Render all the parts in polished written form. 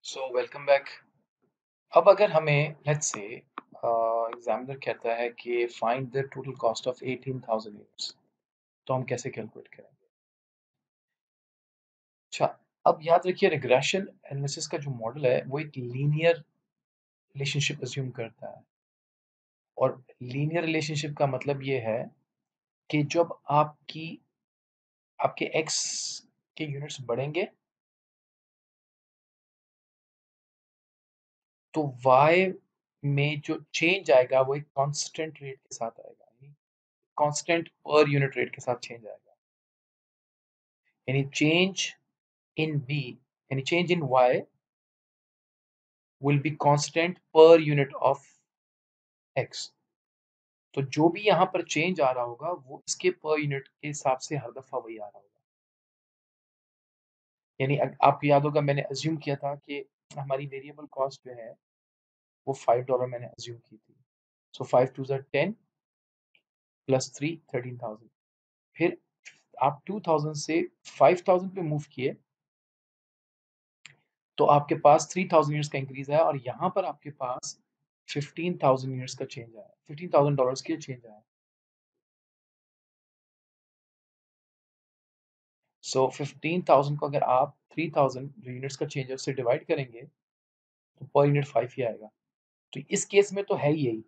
So welcome back. अब अगर हमें लेट्स से एग्जामिनर कहता है कि find the total cost of 18,000 units, तो हम कैसे कैलकुलेट करेंगे? अच्छा, अब याद रखिए रिग्रेशन एनालिसिस का जो मॉडल है वो एक लीनियर रिलेशनशिप अज्यूम करता है। और लीनियर रिलेशनशिप का मतलब ये है कि जब आपके एक्स के यूनिट्स बढ़ेंगे तो वाई में जो चेंज आएगा वो एक कांस्टेंट रेट के साथ आएगा, कांस्टेंट पर यूनिट रेट के साथ चेंज आएगा। यानी change in B, any change in Y will be constant per unit of X। तो जो भी यहाँ पर चेंज आ रहा होगा वो इसके पर यूनिट के हिसाब से हर दफा वही आ रहा होगा। यानी आपको याद होगा मैंने अज्यूम किया था कि हमारी वेरिएबल कॉस्ट जो है वो $5 मैंने अज्यूम की थी। सो 5 टू 10 प्लस 3 13,000। फिर आप 2000 से 5000 पे मूव किए तो आपके पास 3000 यूनिट्स का इंक्रीज आया और यहाँ पर आपके पास 15,000 यूनिट्स का चेंज आया, $15,000 की चेंज आया। सो 15,000 को अगर आप 3000 जो यूनिट्स का चेंज है उससे डिवाइड करेंगे तो पर यूनिट 5 ही आएगा। तो इस केस में तो है ही यही,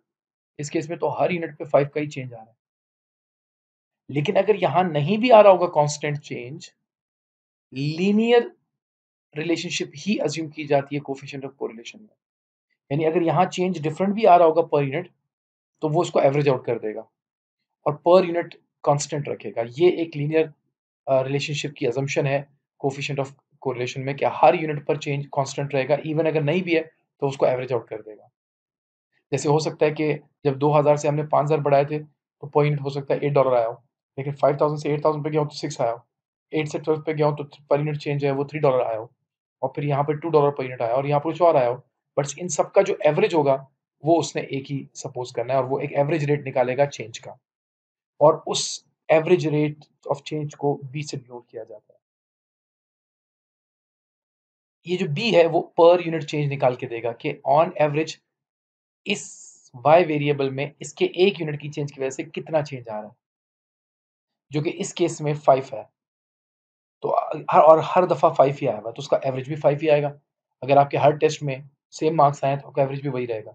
इस केस में तो हर यूनिट पे 5 का ही चेंज आ रहा है। लेकिन अगर यहाँ नहीं भी आ रहा होगा कांस्टेंट चेंज, लीनियर रिलेशनशिप ही अज्यूम की जाती है कोफिशिएंट ऑफ कोरिलेशन में। यानी अगर यहाँ चेंज डिफरेंट भी आ रहा होगा पर यूनिट तो वो उसको एवरेज आउट कर देगा और पर यूनिट कांस्टेंट रखेगा। ये एक लीनियर रिलेशनशिप की अजम्पशन है कोफिशिएंट ऑफ कोरिलेशन में कि हर यूनिट पर चेंज कांस्टेंट रहेगा, इवन अगर नहीं भी है तो उसको एवरेज आउट कर देगा। जैसे हो सकता है कि जब 2000 से हमने 5000 बढ़ाए थे तो पर यूनिट हो सकता है $8 आया हो, लेकिन 5000 से 8000 पे गया हो तो 6 आया हो, 8 से 12 पे गया हो तो पर यूनिट चेंज है वो $3 आया हो, और फिर यहाँ पे $2 पर यूनिट आया और यहाँ पर कुछ और आया हो। बट इन सब का जो एवरेज होगा वो उसने एक ही सपोज करना है और वो एक एवरेज रेट निकालेगा चेंज का, और उस एवरेज रेट ऑफ चेंज को बी से डिनोट किया जाता है। ये जो बी है वो पर यूनिट चेंज निकाल के देगा कि ऑन एवरेज इस y वेरिएबल में इसके एक यूनिट की चेंज की वजह से कितना चेंज आ रहा है, जो कि इस केस में 5 है। तो और हर दफा 5 ही आएगा तो उसका एवरेज भी 5 ही आएगा। अगर आपके हर टेस्ट में सेम मार्क्स आए तो आपका एवरेज भी वही रहेगा।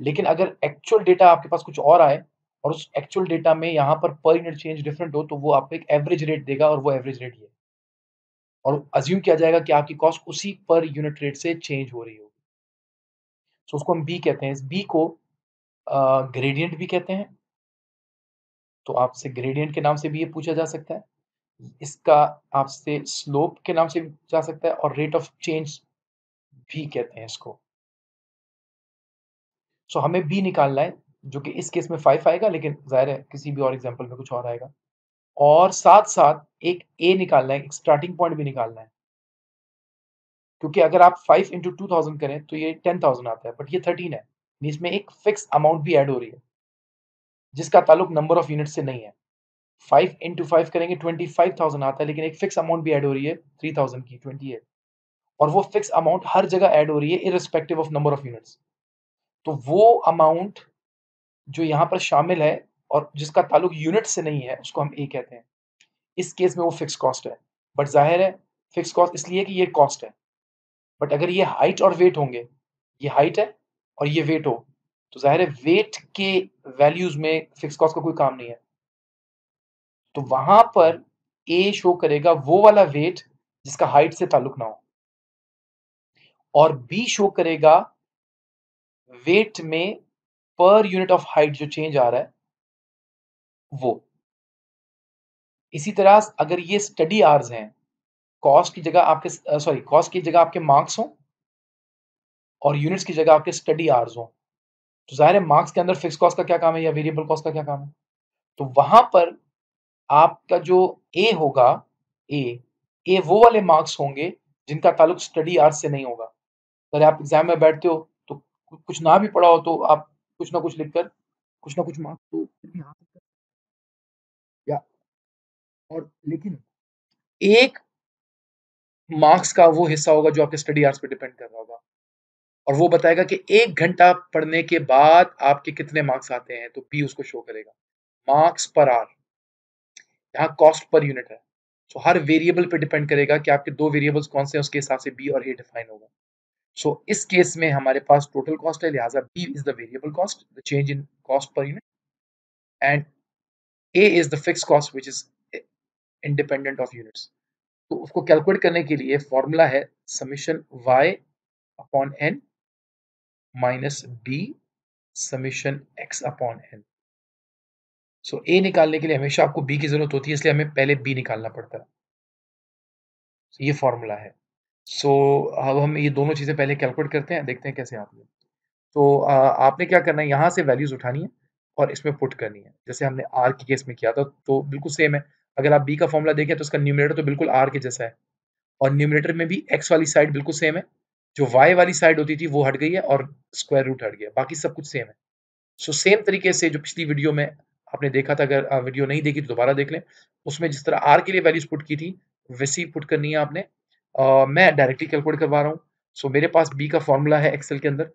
लेकिन अगर एक्चुअल डेटा आपके पास कुछ और आए और उस एक्चुअल डेटा में यहाँ पर यूनिट चेंज डिफरेंट हो तो वो आपको एक एवरेज रेट देगा और वो एवरेज रेट ये, और अज्यूम किया जाएगा कि आपकी कॉस्ट उसी पर यूनिट रेट से चेंज हो रही होगी। तो उसको हम बी कहते हैं। इस बी को ग्रेडियंट भी कहते हैं। तो आपसे ग्रेडियंट के नाम से भी ये पूछा जा सकता है, इसका आपसे स्लोप के नाम से भी पूछा जा सकता है, और रेट ऑफ चेंज भी कहते हैं इसको। सो हमें बी निकालना है जो कि इस केस में 5 आएगा, लेकिन जाहिर है किसी भी और एग्जांपल में कुछ और आएगा। और साथ साथ एक ए निकालना है, एक स्टार्टिंग पॉइंट भी निकालना है, क्योंकि अगर आप 5 इंटू 2000 करें तो ये 10,000 आता है, बट ये 13 है। इसमें एक फिक्स अमाउंट भी ऐड हो रही है जिसका ताल्लुक नंबर ऑफ यूनिट से नहीं है। 5 इंटू 5 करेंगे 25,000 आता है, लेकिन एक फिक्स अमाउंट भी ऐड हो रही है 3000 की 28, और वो फिक्स अमाउंट हर जगह ऐड हो रही है irrespective of number of units. तो वो अमाउंट जो यहाँ पर शामिल है और जिसका ताल्लुक यूनिट से नहीं है उसको हम ए कहते हैं। इस केस में वो फिक्स कॉस्ट है। बट जाहिर है फिक्स कॉस्ट इसलिए कि ये कॉस्ट है। बट अगर ये हाइट और वेट होंगे, ये हाइट है और ये वेट हो, तो जाहिर है वेट के वैल्यूज में फिक्स कॉस्ट का कोई काम नहीं है। तो वहां पर ए शो करेगा वो वाला वेट जिसका हाइट से ताल्लुक ना हो, और बी शो करेगा वेट में पर यूनिट ऑफ हाइट जो चेंज आ रहा है वो। इसी तरह अगर ये स्टडी आवर्स हैं, कॉस्ट की जगह आपके कॉस्ट की जगह आपके मार्क्स हो और यूनिट्स की जगह आपके स्टडी आवर्स हो, तो जाहिर है मार्क्स के अंदर फिक्स कॉस्ट का क्या काम है या वेरिएबल कॉस्ट का क्या काम है। तो वहां पर आपका जो ए होगा, ए ए वो वाले मार्क्स होंगे जिनका ताल्लुक स्टडी आवर्स से नहीं होगा। अगर आप एग्जाम में बैठते हो तो कुछ ना भी पढ़ा हो तो आप कुछ ना कुछ लिखकर कुछ ना कुछ मार्क्स तो फिर भी हासिल कर या, और लेकिन एक मार्क्स का वो हिस्सा होगा जो आपके स्टडी आवर्स पे डिपेंड कर रहा होगा, और वो बताएगा कि 1 घंटा पढ़ने के बाद आपके कितने मार्क्स आते हैं, तो बी उसको शो करेगा। मार्क्स पर आवर, यहाँ कॉस्ट पर यूनिट है। सो हर वेरिएबल पे डिपेंड करेगा कि आपके 2 वेरिएबल्स कौन से हैं, उसके हिसाब से बी और ए डिफाइन होगा। सो इस केस में हमारे पास टोटल कॉस्ट है, लिहाजा B is the variable cost, the change in cost per unit, and A is the fix cost which is independent of units. तो उसको कैलकुलेट करने के लिए फॉर्मूला है summation y upon n minus b summation x upon n। So a निकालने के लिए हमेशा आपको b की जरूरत होती है, इसलिए हमें पहले b निकालना पड़ता है। So, ये फॉर्मूला है। सो अब हम ये दोनों चीजें पहले कैलकुलेट करते हैं, देखते हैं कैसे आती है। तो आपने क्या करना है, यहाँ से वैल्यूज उठानी है और इसमें पुट करनी है, जैसे हमने आर के केस में किया था, तो बिल्कुल सेम है। अगर आप बी का फॉर्मूला देखें तो उसका न्यूमरेटर तो बिल्कुल आर के जैसा है, और न्यूमरेटर में भी एक्स वाली साइड बिल्कुल सेम है, जो वाई वाली साइड होती थी वो हट गई है और स्क्वायर रूट हट गया, बाकी सब कुछ सेम है। सो सेम तरीके से जो पिछली वीडियो में आपने देखा था, अगर वीडियो नहीं देखी तो दोबारा देख लें, उसमें जिस तरह आर के लिए वैल्यूज पुट की थी वैसी पुट करनी है आपने। मैं डायरेक्टली कैलकुलेट करवा रहा हूँ। सो मेरे पास बी का फॉर्मूला है एक्सेल के अंदर,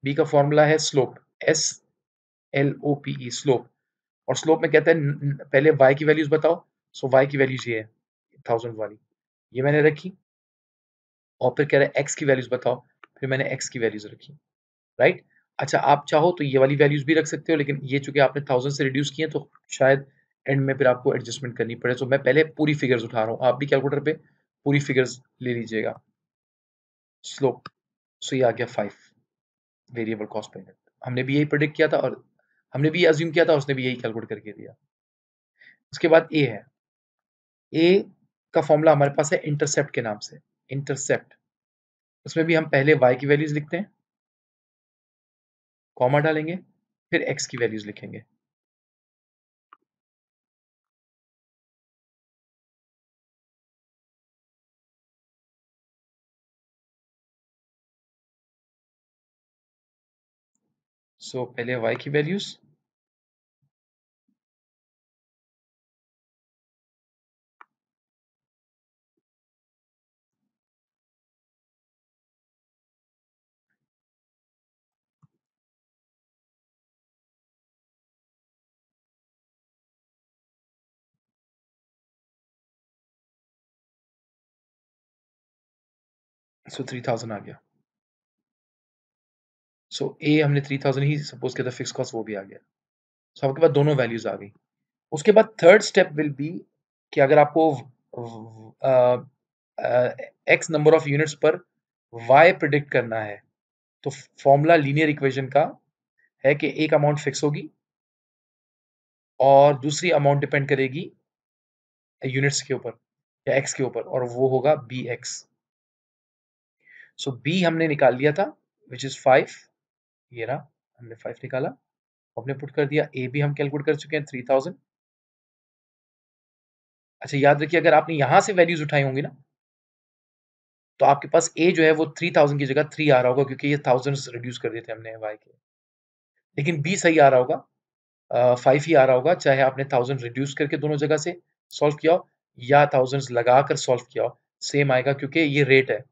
बी का फॉर्मूला है slope, S L O P E slope, और स्लोप में कहता है पहले y की वैल्यूज बताओ। सो y की वैल्यूज ये है 1000 वाली, ये मैंने रखी, और फिर कह रहा है x की वैल्यूज बताओ, फिर मैंने x की वैल्यूज रखी, राइट। अच्छा, आप चाहो तो ये वाली वैल्यूज भी रख सकते हो, लेकिन ये चूंकि आपने 1000 से रिड्यूस किए तो शायद एंड में फिर आपको एडजस्टमेंट करनी पड़े। तो मैं पहले पूरी फिगर्स उठा रहा हूँ, आप भी कैलकुलेटर पे पूरी फिगर्स ले लीजिएगा। स्लोप, सो ये आ गया 5 वेरिएबल कॉस्ट पर यूनिट। हमने भी यही प्रेडिक्ट किया था, और हमने भी अज्यूम किया था, उसने भी यही कैलकुलेट करके दिया। उसके बाद ए है, ए का फॉर्मूला हमारे पास है इंटरसेप्ट के नाम से, इंटरसेप्ट। उसमें भी हम पहले y की वैल्यूज लिखते हैं, कॉमा डालेंगे, फिर x की वैल्यूज लिखेंगे। सो पहले y की वैल्यूज, सो 3000 आ गया। सो ए हमने 3000 ही सपोज किया था, फिक्स कॉस्ट वो भी आ गया। सो आपके पास दोनों वैल्यूज आ गई। उसके बाद थर्ड स्टेप विल बी कि अगर आपको एक्स नंबर ऑफ यूनिट्स पर y प्रिडिक्ट करना है, तो फॉर्मूला लीनियर इक्वेशन का है कि एक अमाउंट फिक्स होगी और दूसरी अमाउंट डिपेंड करेगी यूनिट्स के ऊपर या एक्स के ऊपर, और वो होगा बी एक्स। सो बी हमने निकाल लिया था विच इज 5, ये रहा, हमने 5 निकाला, हमने पुट कर दिया। ए भी हम कैलकुलेट कर चुके हैं 3000। अच्छा, याद रखिए अगर आपने यहां से वैल्यूज उठाई होंगी ना, तो आपके पास ए जो है वो 3000 की जगह 3 आ रहा होगा, क्योंकि ये थाउजेंड्स रिड्यूस कर दिए थे हमने वाई के। लेकिन बी सही आ रहा होगा, 5 ही आ रहा होगा, चाहे आपने 1000 रिड्यूस करके दोनों जगह से सॉल्व किया हो या थाउजेंड्स लगाकर सॉल्व किया हो, सेम आएगा, क्योंकि ये रेट है,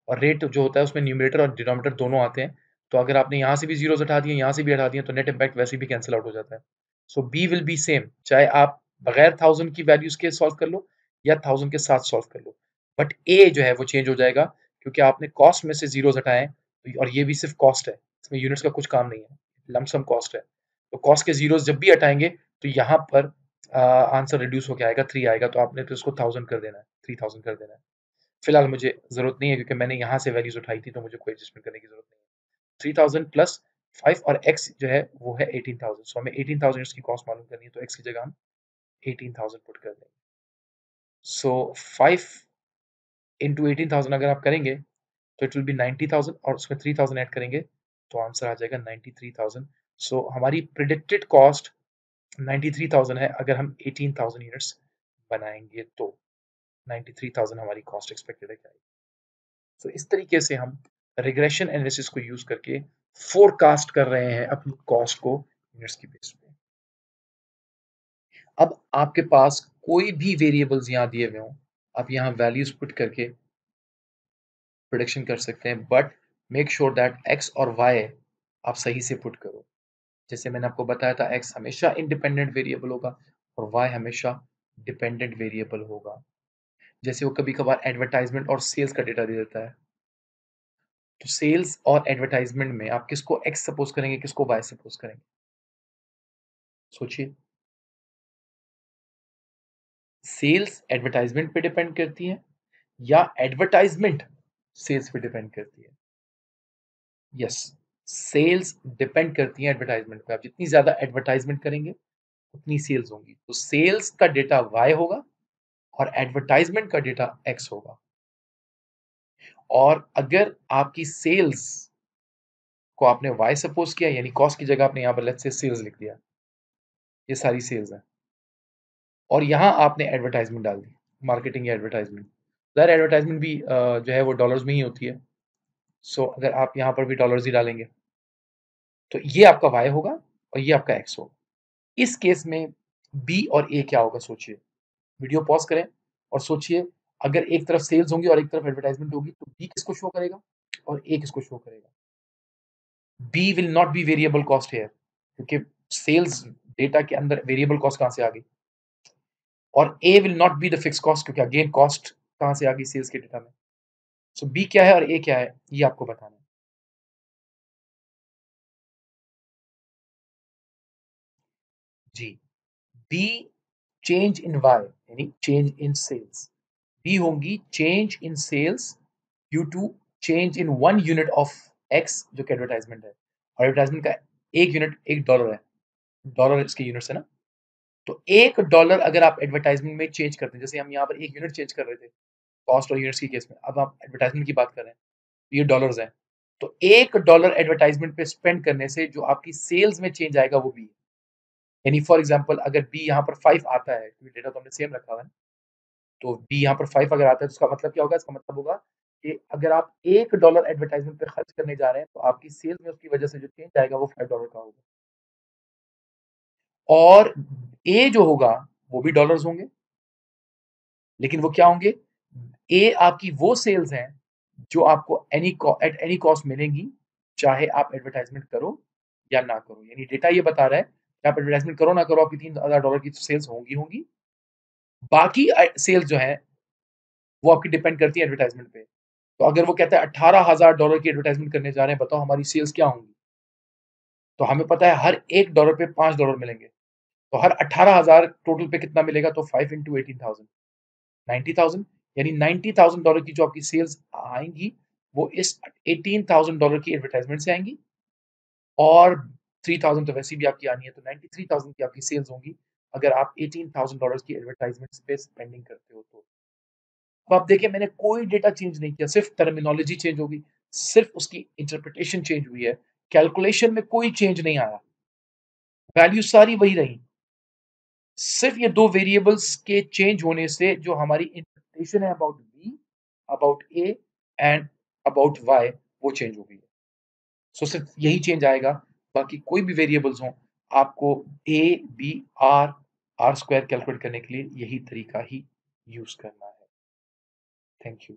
और रेट जो होता है उसमें न्यूमरेटर और डिनोमिनेटर दोनों आते हैं। तो अगर आपने यहाँ से भी जीरोस हटा दिए, यहाँ से भी हटा दिए, तो नेट इम्पैक्ट वैसे भी कैंसिल आउट हो जाता है। सो बी विल बी सेम, चाहे आप बगैर 1000 की वैल्यूज के सॉल्व कर लो या 1000 के साथ सॉल्व कर लो, बट ए जो है वो चेंज हो जाएगा, क्योंकि आपने कॉस्ट में से जीरोस हटाए, और ये भी सिर्फ कॉस्ट है, इसमें यूनिट्स का कुछ काम नहीं है, लमसम कॉस्ट है। तो कॉस्ट के जीरोस जब भी हटाएंगे तो यहाँ पर आंसर रिड्यूस होकर आएगा, 3 आएगा, तो आपने तो इसको 1000 कर देना है, 3000 कर देना है। फिलहाल मुझे जरूरत नहीं है, क्योंकि मैंने यहाँ से वैल्यूज उठाई थी, तो मुझे कोई एडजस्टमेंट करने की जरूरत नहीं है। 3000 प्लस 5 और x जो है वो है 18000। सो हमें 18000 की कॉस्ट मालूम करनी है, तो x की जगह हम 18000 पुट कर देंगे। सो 5 इंटू 18000 अगर आप करेंगे तो इट विल बी 90000, और उसमें 3000 ऐड करेंगे तो आंसर आ जाएगा 93000। सो हमारी प्रिडिक्टेड कॉस्ट 93000 है, अगर हम 18000 यूनिट्स बनाएंगे तो 93000 हमारी कॉस्ट एक्सपेक्टेड है क्या। तो इस तरीके से हम रिग्रेशन एनालिसिस को यूज करके फोरकास्ट कर रहे हैं अपनी कॉस्ट को यूनिट्स की बेस पे। अब आपके पास कोई भी वेरिएबल्स यहाँ दिए हुए हों, आप यहाँ वैल्यूज पुट करके प्रेडिक्शन कर सकते हैं, but make sure that x और वाई आप सही से पुट करो। जैसे मैंने आपको बताया था, एक्स हमेशा इंडिपेंडेंट वेरिएबल होगा और वाई हमेशा डिपेंडेंट वेरिएबल होगा। जैसे वो कभी-कभार एडवर्टाइज़मेंट और सेल्स का डेटा दे देता है। तो सेल्स और एडवर्टाइज़मेंट में आप किसको एक्स सपोज़ करेंगे, किसको वाई सपोज़ करेंगे? सोचिए। सेल्स एडवर्टाइज़मेंट पे डिपेंड करती है या एडवर्टाइज़मेंट सेल्स पे डिपेंड करती है? यस, सेल्स डिपेंड करती है एडवर्टाइज़मेंट पे। आप जितनी ज़्यादा एडवर्टाइज़मेंट करेंगे, उतनी सेल्स होंगी। तो सेल्स का डेटा वाई होगा और एडवर्टाइज़मेंट का डेटा एक्स होगा। और अगर आपकी सेल्स को आपने वाई सपोज़ किया, यानी कॉस्ट की जगह आपने यहाँ पर लेट्स से सेल्स लिख दिया। ये सारी सेल्स हैं और यहाँ आपने एडवर्टाइज़मेंट डाल दी, मार्केटिंग या एडवर्टाइज़मेंट। ज़ाहिर है एडवर्टाइज़मेंट भी जो है वो डॉलर्स में ही होती है। सो अगर आप यहाँ पर भी डॉलर्स ही डालेंगे, तो ये आपका वाई होगा और ये आपका एक्स होगा। इस केस में बी और ए क्या होगा सोचिए। वीडियो पॉज़ करें और सोचिए, अगर एक तरफ सेल्स होंगी और एक तरफ एडवर्टाइज़मेंट होगी, तो बी किसको शो करेगा और ए किसको शो करेगा? B will not be variable cost here, क्योंकि सेल्स डेटा के अंदर वेरिएबल कॉस्ट कहाँ से आ गई? और A will not be the fixed cost, क्योंकि अगेन कॉस्ट कहाँ से आ गई? सेल्स के डेटा में। सो बी क्या है और ए क्या है, ये आपको बताना है। जी, बी चेंज इन वाई यानी चेंज इन सेल्स। बी होंगी change in sales due to change in 1 unit of X, जो कि एडवर्टाइज़मेंट है। और एडवर्टाइज़मेंट का 1 यूनिट $1 है। डॉलर इसके यूनिट्स है ना? तो $1 अगर आप एडवर्टाइज़मेंट में चेंज करते हैं, जैसे हम यहाँ पर 1 यूनिट चेंज कर रहे थे, कॉस्ट और यूनिट्स के केस में, अब आप एडवर्टाइज़मेंट की बात कर रहे हैं, ये डॉलर्स हैं। तो $1 एडवर्टाइज़मेंट पे स्पेंड करने से जो आपकी सेल्स में चेंज आएगा वो बी है। यानी फॉर एग्ज़ाम्पल अगर बी यहाँ पर 5 आता है, क्योंकि डेटा तो हमने सेम रखा हुआ है, तो बी यहाँ पर 5 अगर आता है तो इसका मतलब क्या होगा? इसका मतलब होगा कि अगर आप $1 एडवर्टाइज़मेंट पे खर्च करने जा रहे हैं, तो आपकी सेल्स में उसकी वजह से जो चेंज आएगा वो $5 का होगा। और ए जो होगा, वो भी डॉलर्स होंगे, लेकिन वो क्या होंगे? ए आपकी वो सेल्स हैं, जो आपको एट एनी कॉस्ट मिलेंगी, चाहे आप एडवर्टाइज़मेंट करो या ना करो। यानी डेटा ये बता रहा है कि आप एडवर्टाइज़मेंट करो ना करो, आपकी $3000 की सेल्स होंगी होंगी। बाकी सेल्स जो हैं, वो आपकी डिपेंड करती है एडवर्टाइज़मेंट पे। तो अगर वो कहता है $18,000 की एडवर्टाइज़मेंट करने जा रहे हैं, बताओ हमारी सेल्स क्या होंगी? तो हमें पता है हर $1 पे $5 मिलेंगे। तो हर 18,000 टोटल पे कितना मिलेगा? तो 5 इंटू 18,000 90,000, यानी $90,000 की जो आपकी सेल्स आएँगी, वो इस $18,000 की एडवर्टाइज़मेंट से आएँगी और 3,000 तो वैसे भी आपकी आनी है, तो 93,000 की आपकी सेल्स होंगी, अगर आप $18,000 की एडवर्टाइज़मेंट्स पे स्पेंडिंग करते हो तो। अब आप देखिए, मैंने कोई डेटा चेंज नहीं किया, सिर्फ़ टर्मिनोलॉजी चेंज हो गई, सिर्फ़ उसकी इंटरप्रिटेशन चेंज हुई है, कैलकुलेशन में कोई चेंज नहीं आया, वैल्यू सारी वही रही। सिर्फ़ ये 2 वेरिएबल्स के चेंज होने से जो हमारी इंटरप्रिटेशन है about B, about A and about Y, वो चेंज हो गई है। सो सिर्फ़ यही चेंज आएगा, बाकी कोई भी वेरिएबल्स हों, आपको A, B, R, R square calculate करने के लिए यही तरीका ही यूज़ करना है। Thank you.